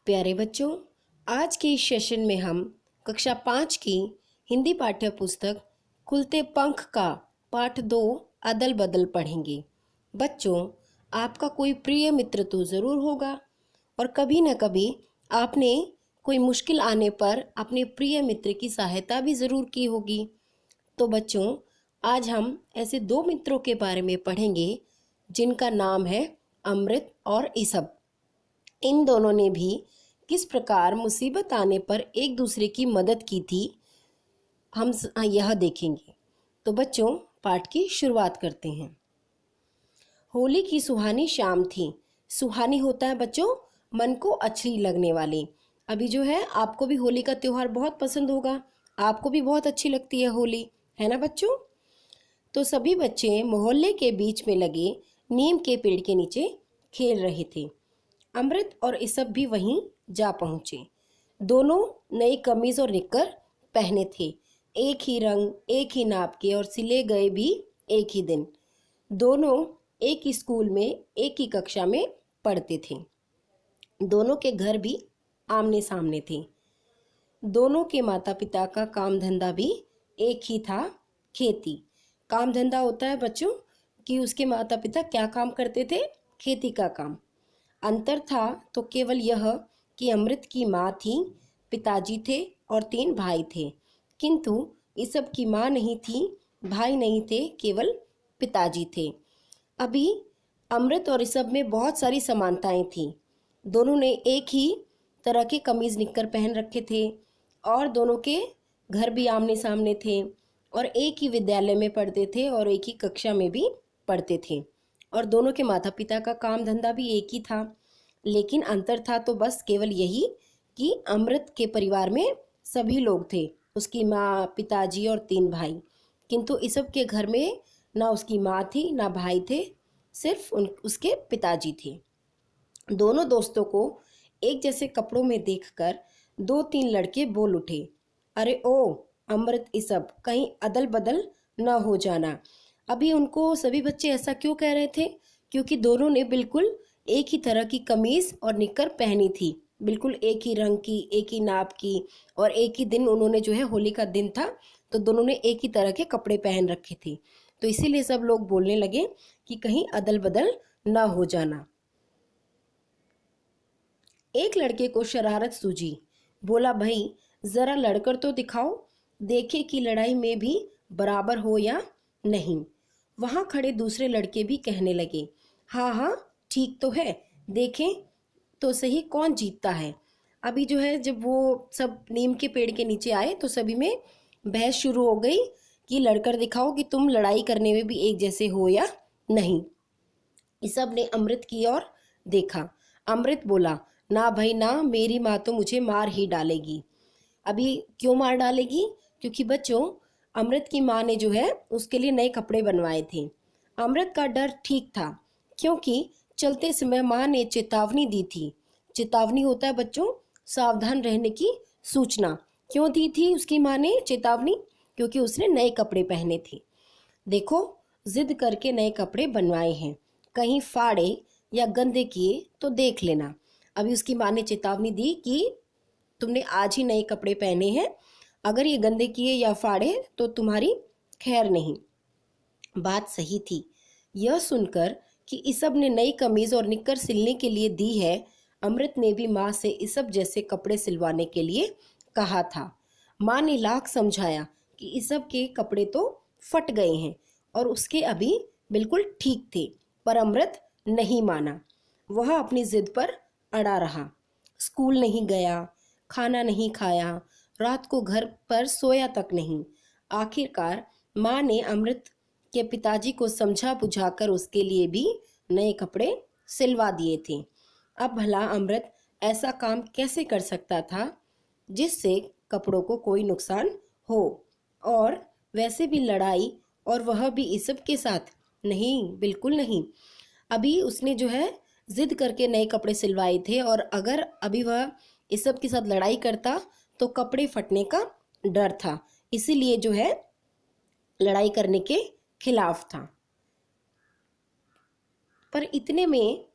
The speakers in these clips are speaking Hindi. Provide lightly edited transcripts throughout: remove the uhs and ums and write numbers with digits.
प्यारे बच्चों, आज के इस सेशन में हम कक्षा 5 की हिंदी पाठ्य पुस्तक खुलते पंख का पाठ 2 अदल बदल पढ़ेंगे। बच्चों, आपका कोई प्रिय मित्र तो ज़रूर होगा और कभी न कभी आपने कोई मुश्किल आने पर अपने प्रिय मित्र की सहायता भी ज़रूर की होगी। तो बच्चों, आज हम ऐसे दो मित्रों के बारे में पढ़ेंगे जिनका नाम है अमृत और ईसब। इन दोनों ने भी किस प्रकार मुसीबत आने पर एक दूसरे की मदद की थी, हम यह देखेंगे। तो बच्चों, पाठ की शुरुआत करते हैं। होली की सुहानी शाम थी। सुहानी होता है बच्चों मन को अच्छी लगने वाली। अभी जो है आपको भी होली का त्यौहार बहुत पसंद होगा, आपको भी बहुत अच्छी लगती है होली, है ना बच्चों। तो सभी बच्चे मोहल्ले के बीच में लगे नीम के पेड़ के नीचे खेल रहे थे। अमृत और ईसब भी वहीं जा पहुँचे। दोनों नई कमीज और निक्कर पहने थे, एक ही रंग, एक ही नाप के और सिले गए भी एक ही दिन। दोनों एक ही स्कूल में एक ही कक्षा में पढ़ते थे। दोनों के घर भी आमने सामने थे। दोनों के माता पिता का काम धंधा भी एक ही था, खेती। काम धंधा होता है बच्चों कि उसके माता पिता क्या काम करते थे, खेती का काम। अंतर था तो केवल यह कि अमृत की माँ थी, पिताजी थे और 3 भाई थे, किंतु ईसब की माँ नहीं थी, भाई नहीं थे, केवल पिताजी थे। अभी अमृत और ईसब में बहुत सारी समानताएं थीं। दोनों ने एक ही तरह के कमीज निक्कर पहन रखे थे और दोनों के घर भी आमने सामने थे और एक ही विद्यालय में पढ़ते थे और एक ही कक्षा में भी पढ़ते थे और दोनों के माता पिता का काम धंधा भी एक ही था। लेकिन अंतर था तो बस केवल यही कि अमृत के परिवार में सभी लोग थे, उसकी माँ, पिताजी और 3 भाई, किंतु ईसब के घर में ना उसकी माँ थी ना भाई थे, सिर्फ उसके पिताजी थे। दोनों दोस्तों को एक जैसे कपड़ों में देखकर 2-3 लड़के बोल उठे, अरे ओ अमृत ईसब, कहीं अदल बदल न हो जाना। अभी उनको सभी बच्चे ऐसा क्यों कह रहे थे? क्योंकि दोनों ने बिल्कुल एक ही तरह की कमीज और निक्कर पहनी थी, बिल्कुल एक ही रंग की, एक ही नाप की, और एक ही दिन उन्होंने जो है होली का दिन था तो दोनों ने एक ही तरह के कपड़े पहन रखे थे। तो इसीलिए सब लोग बोलने लगे कि कहीं अदल बदल ना हो जाना। एक लड़के को शरारत सूझी, बोला, भाई जरा लड़कर तो दिखाओ, देखे कि लड़ाई में भी बराबर हो या नहीं। वहां खड़े दूसरे लड़के भी कहने लगे, हाँ हाँ ठीक तो है, देखें तो सही कौन जीतता है। अभी जो है जब वो सब नीम के पेड़ के नीचे आए तो सभी में बहस शुरू हो गई कि लड़कर दिखाओ कि तुम लड़ाई करने में भी एक जैसे हो या नहीं। ईसब ने अमृत की ओर देखा। अमृत बोला, ना भाई ना, मेरी माँ तो मुझे मार ही डालेगी। अभी क्यों मार डालेगी? क्योंकि बच्चों अमृत की माँ ने जो है उसके लिए नए कपड़े बनवाए थे। अमृत का डर ठीक था क्योंकि चलते समय माँ ने चेतावनी दी थी। चेतावनी होता है बच्चों सावधान रहने की सूचना। क्यों दी थी उसकी माँ ने चेतावनी? क्योंकि उसने नए कपड़े पहने थे। देखो, जिद करके नए कपड़े बनवाए हैं, कहीं फाड़े या गंदे किए तो देख लेना। अभी उसकी माँ ने चेतावनी दी कि तुमने आज ही नए कपड़े पहने हैं, अगर ये गंदे किए या फाड़े तो तुम्हारी खैर नहीं। बात सही थी। यह सुनकर कि ईसब ने नई कमीज और निक्कर सिलने के लिए दी है, अमृत ने भी माँ से ईसब जैसे कपड़े सिलवाने के लिए कहा था। माँ ने लाख समझाया कि ईसब के कपड़े तो फट गए हैं और उसके अभी बिल्कुल ठीक थे, पर अमृत नहीं माना। वह अपनी जिद पर अड़ा रहा। स्कूल नहीं गया, खाना नहीं खाया, रात को घर पर सोया तक नहीं। आखिरकार माँ ने अमृत के पिताजी को समझा बुझाकर उसके लिए भी नए कपड़े सिलवा दिए थे। अब भला अमृत ऐसा काम कैसे कर सकता था जिससे कपड़ों को कोई नुकसान हो, और वैसे भी लड़ाई, और वह भी ईसब के साथ? नहीं, बिल्कुल नहीं। अभी उसने जो है जिद करके नए कपड़े सिलवाए थे और अगर अभी वह ईसब के साथ लड़ाई करता तो कपड़े फटने का डर था, इसीलिए जो है लड़ाई करने के खिलाफ था। पर इतने में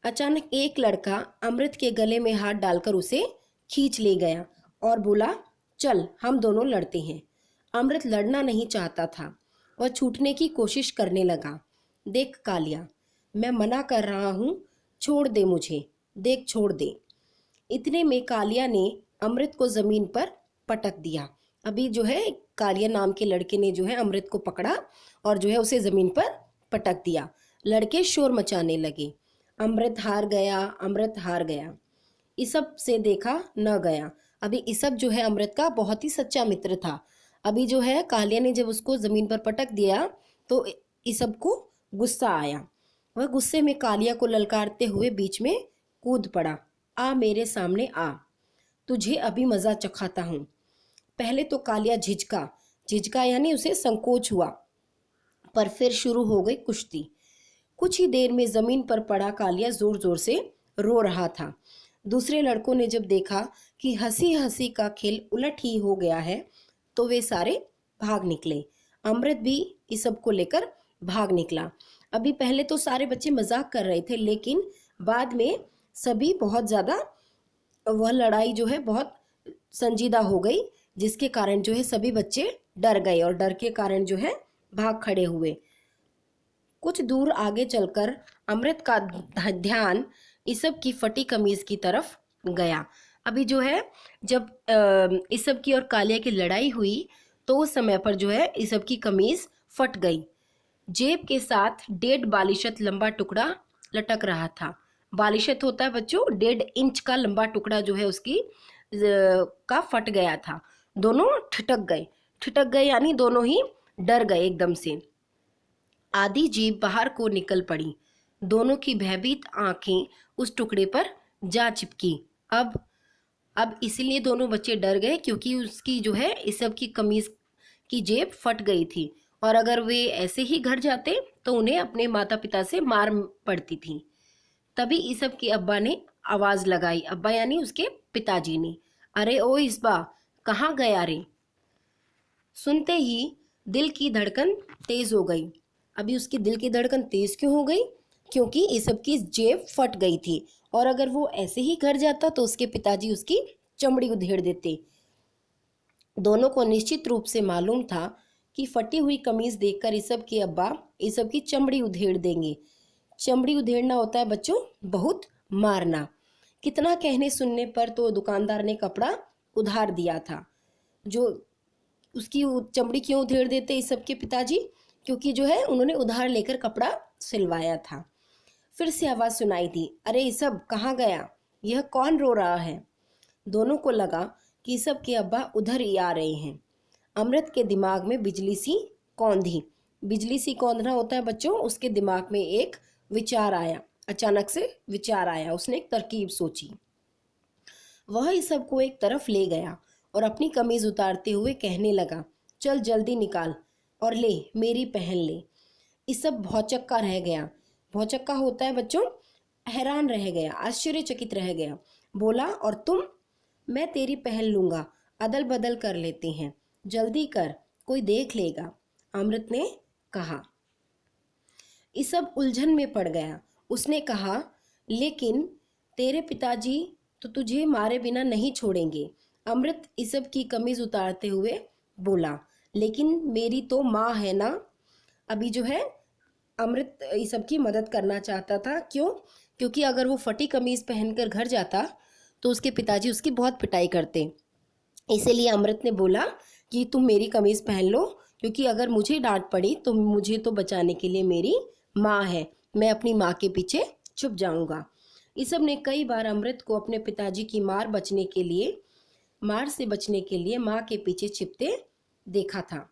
अचानक एक लड़का अमृत के गले में हाथ डालकर उसे खींच ले गया और बोला, चल हम दोनों लड़ते हैं। अमृत लड़ना नहीं चाहता था। वह छूटने की कोशिश करने लगा। देख कालिया, मैं मना कर रहा हूँ, छोड़ दे मुझे, देख छोड़ दे। इतने में कालिया ने अमृत को जमीन पर पटक दिया। अभी जो है कालिया नाम के लड़के ने जो है अमृत को पकड़ा और जो है उसे जमीन पर पटक दिया। लड़के शोर मचाने लगे, अमृत हार गया, अमृत हार गया। इसब से देखा न गया। अभी इसब जो है अमृत का बहुत ही सच्चा मित्र था। अभी जो है कालिया ने जब उसको जमीन पर पटक दिया तो इसब को गुस्सा आया। वह गुस्से में कालिया को ललकारते हुए बीच में कूद पड़ा। आ मेरे सामने आ, तुझे अभी मजा चखाता हूँ। पहले तो कालिया झिझका, झिझका यानी उसे संकोच हुआ, पर फिर शुरू हो गई कुश्ती। कुछ ही देर में जमीन पर पड़ा कालिया जोर जोर से रो रहा था। दूसरे लड़कों ने जब देखा कि हंसी हंसी का खेल उलट ही हो गया है तो वे सारे भाग निकले। अमृत भी इस सब को लेकर भाग निकला। अभी पहले तो सारे बच्चे मजाक कर रहे थे, लेकिन बाद में सभी बहुत ज़्यादा, वह लड़ाई जो है बहुत संजीदा हो गई, जिसके कारण जो है सभी बच्चे डर गए और डर के कारण जो है भाग खड़े हुए। कुछ दूर आगे चलकर अमृत का ध्यान इसब की फटी कमीज की तरफ गया। अभी जो है जब इसब की और कालिया की लड़ाई हुई तो उस समय पर जो है इसब की कमीज फट गई। जेब के साथ 1.5 बालिशत लंबा टुकड़ा लटक रहा था। बालिशत होता है बच्चों 1.5 इंच का लंबा टुकड़ा जो है उसकी का फट गया था। दोनों ठिठक गए यानी दोनों ही डर गए एकदम से। आधी जीभ बाहर को निकल पड़ी। दोनों की भयभीत आंखें उस टुकड़े पर जा चिपकी। अब इसलिए दोनों बच्चे डर गए क्योंकि उसकी जो है इस सब की कमीज की जेब फट गई थी, और अगर वे ऐसे ही घर जाते तो उन्हें अपने माता पिता से मार पड़ती थी। तभी इसब के अब्बा ने आवाज लगाई। अब्बा यानी उसके पिताजी ने, अरे ओ इसबा, कहाँ गया रे? सुनते ही दिल की धड़कन तेज हो गई। अभी उसकी दिल की धड़कन तेज क्यों हो गई? क्योंकि इसब की जेब फट गई थी, और अगर वो ऐसे ही घर जाता तो उसके पिताजी उसकी चमड़ी उधेड़ देते। दोनों को निश्चित रूप से मालूम था कि फटी हुई कमीज देखकर इसब के अब्बा इसब की चमड़ी उधेड़ देंगे। चमड़ी उधेड़ना होता है बच्चों बहुत मारना। कितना कहने सुनने पर तो दुकानदार ने कपड़ा उधार दिया था। जो उसकी चमड़ी क्यों उधेड़ देते इस सब के पिताजी? क्योंकि जो है उन्होंने उधार लेकर कपड़ा सिलवाया था। फिर से आवाज सुनाई दी, अरे ये सब कहाँ गया? यह कौन रो रहा है? दोनों को लगा कि सब के अब्बा उधर ही आ रहे हैं। अमृत के दिमाग में बिजली सी कौंधी। बिजली सी कौंधना होता है बच्चों, उसके दिमाग में एक विचार आया। अचानक से विचार आया, उसने एक तरकीब सोची। वह इस सब को एक तरफ ले गया और अपनी कमीज उतारते हुए कहने लगा, चल जल्दी निकाल और ले, मेरी पहन ले। इस सब भौचक्का रह गया। भौचक्का होता है बच्चों हैरान रह गया, आश्चर्यचकित रह गया। बोला, और तुम? मैं तेरी पहन लूंगा, अदल बदल कर लेते हैं, जल्दी कर, कोई देख लेगा, अमृत ने कहा। इस सब उलझन में पड़ गया। उसने कहा, लेकिन तेरे पिताजी तो तुझे मारे बिना नहीं छोड़ेंगे। अमृत इसब की कमीज उतारते हुए बोला, लेकिन मेरी तो माँ है ना। अभी जो है अमृत इसब की मदद करना चाहता था। क्यों? क्योंकि अगर वो फटी कमीज पहनकर घर जाता तो उसके पिताजी उसकी बहुत पिटाई करते। इसीलिए अमृत ने बोला कि तुम मेरी कमीज पहन लो, क्योंकि अगर मुझे डांट पड़ी तो मुझे तो बचाने के लिए मेरी माँ है, मैं अपनी माँ के पीछे छुप जाऊंगा। इस सब ने कई बार अमृत को अपने पिताजी की मार से बचने के लिए माँ के पीछे छिपते देखा था।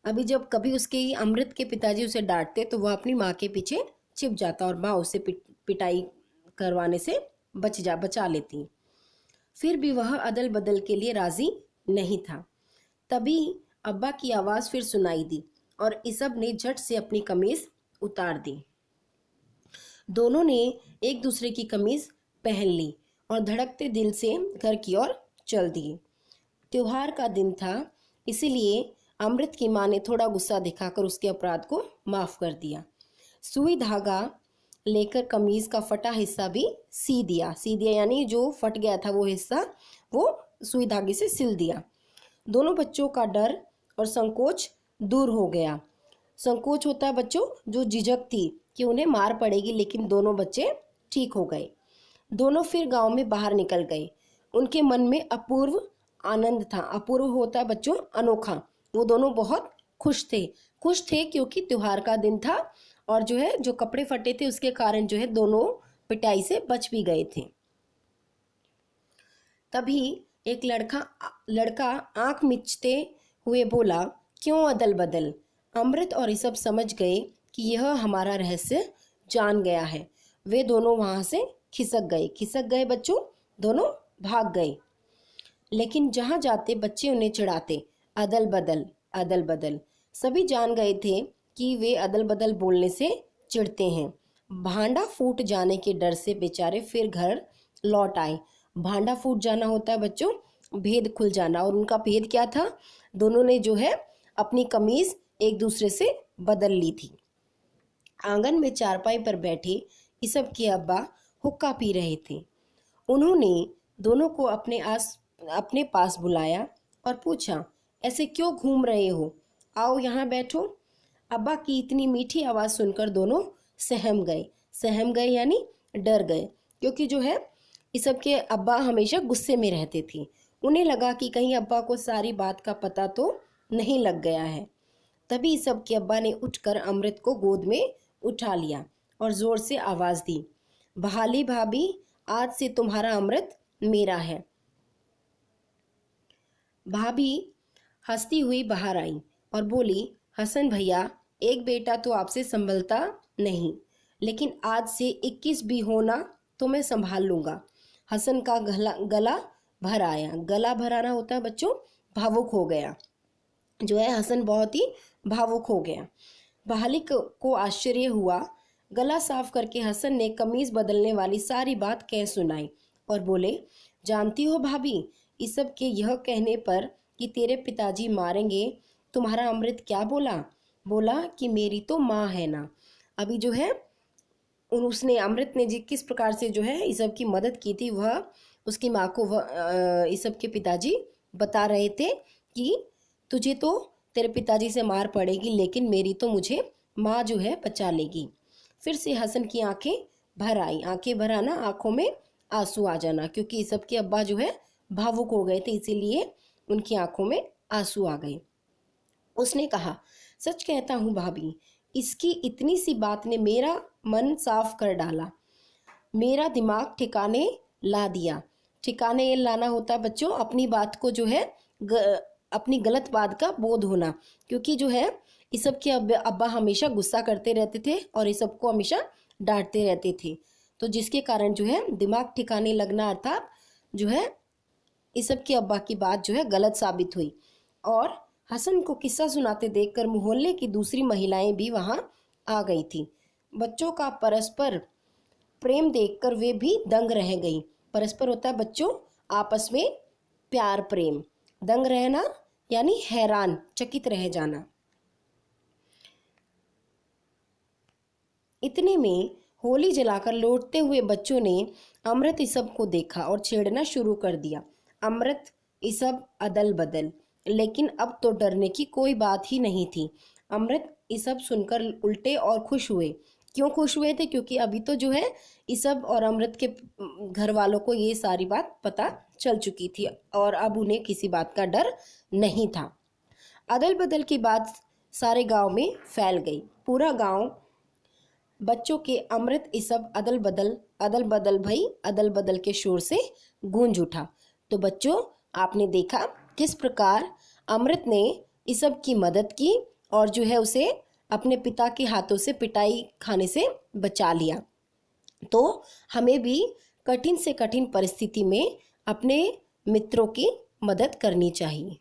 अभी जब कभी उसके अमृत के पिताजी उसे डांटते तो वह अपनी माँ के पीछे छिप जाता और माँ उसे पिटाई करवाने से बचा लेती। फिर भी वह अदल बदल के लिए राजी नहीं था। तभी अब्बा की आवाज़ फिर सुनाई दी और इसब ने झट से अपनी कमीज उतार दी। दोनों ने एक दूसरे की कमीज पहन ली और धड़कते दिल से घर की ओर चल दिए। त्योहार का दिन था, इसीलिए अमृत की माँ ने थोड़ा गुस्सा दिखाकर उसके अपराध को माफ कर दिया। सुई धागा लेकर कमीज का फटा हिस्सा भी सी दिया यानी जो फट गया था वो हिस्सा वो सुई धागे से सिल दिया। दोनों बच्चों का डर और संकोच दूर हो गया। संकोच होता है बच्चों जो झिझक थी कि उन्हें मार पड़ेगी, लेकिन दोनों बच्चे ठीक हो गए। दोनों फिर गांव में बाहर निकल गए। उनके मन में अपूर्व आनंद था। अपूर्व होता है बच्चों अनोखा। वो दोनों बहुत खुश थे क्योंकि त्योहार का दिन था और जो है जो कपड़े फटे थे उसके कारण जो है दोनों पिटाई से बच भी गए थे। तभी एक लड़का आंख मिचते हुए बोला, क्यों अदल बदल? अमृत और ऋषभ समझ गए कि यह हमारा रहस्य जान गया है। वे दोनों वहां से खिसक गए बच्चों, दोनों भाग गए। लेकिन जहां जाते बच्चे उन्हें चिढ़ाते, अदल बदल। सभी जान गए थे कि वे अदल बदल बोलने से चिढ़ते हैं। भांडा फूट जाने के डर से बेचारे फिर घर लौट आए। भांडा फूट जाना होता है बच्चों भेद खुल जाना, और उनका भेद क्या था? दोनों ने जो है अपनी कमीज एक दूसरे से बदल ली थी। आंगन में चारपाई पर बैठे ऋषभ के अब्बा हुक्का पी रहे थे। उन्होंने दोनों को अपने पास बुलाया और पूछा, ऐसे क्यों घूम रहे हो? आओ यहाँ बैठो। अब्बा की इतनी मीठी आवाज़ सुनकर दोनों सहम गए यानी डर गए, क्योंकि जो है ऋषभ के अब्बा हमेशा गुस्से में रहते थे। उन्हें लगा कि कहीं अब्बा को सारी बात का पता तो नहीं लग गया है। तभी ऋषभ के अब्बा ने उठकर अमृत को गोद में उठा लिया और जोर से आवाज़ दी, बहाली भाभी, आज से तुम्हारा अमृत मेरा है। भाभी हंसती हुई बाहर आई और बोली, हसन भैया, एक बेटा तो आपसे संभलता नहीं, लेकिन आज से 21 भी होना तो मैं संभाल लूँगा। हसन का गला भर आया। गला भर आना होता है बच्चों भावुक हो गया। जो है हसन बहुत ही भावुक हो गया। बहाली को आश्चर्य हुआ। गला साफ करके हसन ने कमीज बदलने वाली सारी बात कह सुनाई और बोले, जानती हो भाभी, इस सब के यह कहने पर कि तेरे पिताजी मारेंगे, तुम्हारा अमृत क्या बोला? बोला कि मेरी तो माँ है ना। अभी जो है उसने अमृत ने जी किस प्रकार से जो है इस सब की मदद की थी, वह उसकी माँ को इस सब के पिताजी बता रहे थे कि तुझे तो तेरे पिताजी से मार पड़ेगी, लेकिन मेरी तो मुझे माँ जो है बचा लेगी। फिर से हसन की आंखें भर आई। आंखें भर आना, आंखों में आंसू आ जाना, क्योंकि इस सब के अब्बा जो है भावुक हो गए थे, इसीलिए उनकी आंखों में आंसू आ गए। उसने कहा, सच कहता हूँ भाभी, इसकी इतनी सी बात ने मेरा मन साफ कर डाला, मेरा दिमाग ठिकाने ला दिया। ठिकाने लाना होता है बच्चों अपनी बात को जो है अपनी गलत बात का बोध होना, क्योंकि जो है इस सब के अब्बा हमेशा गुस्सा करते रहते थे और इस सब को हमेशा डांटते रहते थे, तो जिसके कारण जो है दिमाग ठिकाने लगना अर्थात जो है इस सब के अब्बा की बात जो है गलत साबित हुई। और हसन को किस्सा सुनाते देखकर मोहल्ले की दूसरी महिलाएं भी वहां आ गई थी। बच्चों का परस्पर प्रेम देखकर वे भी दंग रह गई। परस्पर होता है बच्चों आपस में प्यार प्रेम, दंग रहना यानी हैरान चकित रह जाना। इतने में होली जलाकर लौटते हुए बच्चों ने अमृत ऋषभ को देखा और छेड़ना शुरू कर दिया। अमृत ऋषभ अदल बदल, लेकिन अब तो डरने की कोई बात ही नहीं थी। अमृत ऋषभ सुनकर उल्टे और खुश हुए। क्यों खुश हुए थे? क्योंकि अभी तो जो है ऋषभ और अमृत के घर वालों को ये सारी बात पता चल चुकी थी और अब उन्हें किसी बात का डर नहीं था। अदल बदल की बात सारे गांव में फैल गई। पूरा गांव बच्चों के अमृत ऋषभ अदल बदल के शोर से गूंज उठा। तो बच्चों आपने देखा किस प्रकार अमृत ने ऋषभ की मदद की और जो है उसे अपने पिता के हाथों से पिटाई खाने से बचा लिया। तो हमें भी कठिन से कठिन परिस्थिति में अपने मित्रों की मदद करनी चाहिए।